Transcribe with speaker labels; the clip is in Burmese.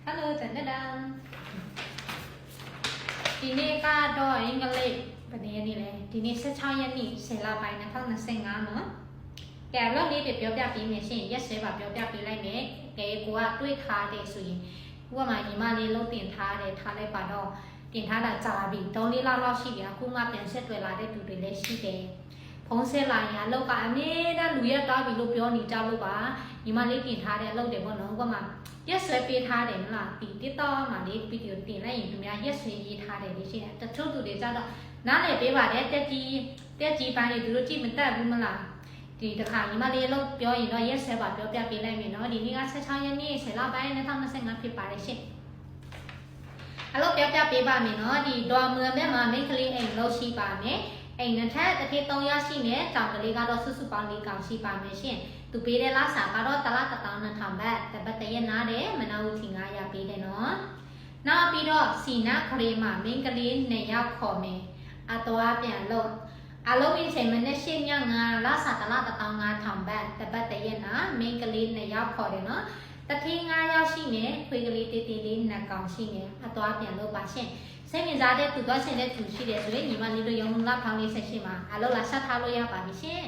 Speaker 1: Hello จันทดาทีนี้ก็ดอยอังกฤษประเดี๋ยวนี้เลยทีนี้เช้ายันนี่เสร็จละไปนะทั้งนั้นเซ็งงานเนาะแกเรื่องนี้เปรียบเทียบปีเมย์เช่นยัดเสแบบเปรียบเทียบปีไรเมย์แกกูว่าด้วยท่าเด็กสุยว่ามาหิมาเลยเราเปลี่ยนท่าเลยท่าเลยป่าดอกเปลี่ยนท่าดัดจ่าบีตอนนี้เราชีวิตกูมาเปลี่ยนเสร็จเวลาได้ดูเลยชีวิตพงเสร็จละเนี่ยเราก็อันนี้ได้ลุยต่อบีลูกย้อนนี่เจ้าลูกว่าหิมาเลยเปลี่ยนท่าเลยเราเดี๋ยวน้องก็มายัดเสปีท่าเด่นล่ะตีติดต่อมาเลยปีเดียวตีแล้วอย่างนี้ยัดเสยีท่าเด่นนี่ใช่ไหมแต่ทุกตัวเดี๋ยวจะต้องนั่นเลยไปว่าแต่จีไปเนี่ยดูจีมันแต่บุ้มละဒီတခါညီမလေးလို့ပြောရင်တော့ yes ဆက်ပါပြောပြပေးလိုက်မယ်เนาะဒီနေ့က16ရက်နေ့10လပိုင်း2025ဖြစ်ပါတယ်ရှင်အဲ့လိုပြောပြပေးပါမယ်เนาะဒီဒေါ်မွန်ဘက်မှာမိန်းကလေးအိမ်လို့ရှိပါမယ်အိမ်နှစ်ထပ်တစ်ထည့်3ရက်ရှိမယ်တောင်ကလေးကတော့စုစုပေါင်း4ကောင်ရှိပါမယ်ရှင်သူပေးတဲ့လစာကတော့တလား1200ဘတ်တပတ်တရက်နားတယ်မနာဘူးချင်း900ပေးတယ်เนาะနောက်ပြီးတော့စီနာခရီးမှာမိန်းကလေး2ယောက်ခေါ်မယ်အတော်ပြန်လို့အလုံးကြီးချိန်မနဲ့ရှင်းညငါလာစာတလား1500ဘတ်တပတ်တရက်နာမိန်းကလေး2ယောက်ခေါ်တယ်နော်တထင်း9ယောက်ရှိနေခွေးကလေးတေးတေးလေး2ကောင်ရှိနေအသွားပြန်လို့ပါရှင်စိတ်ဝင်စားတဲ့သူသွားရှင်တဲ့သူရှိတယ်ဆိုရင်ညီမလေးတို့ရုံလာဖောင်းလေးဆက်ရှိမှာအလုံးလာဆက်ထားလို့ရပါပြီရှင်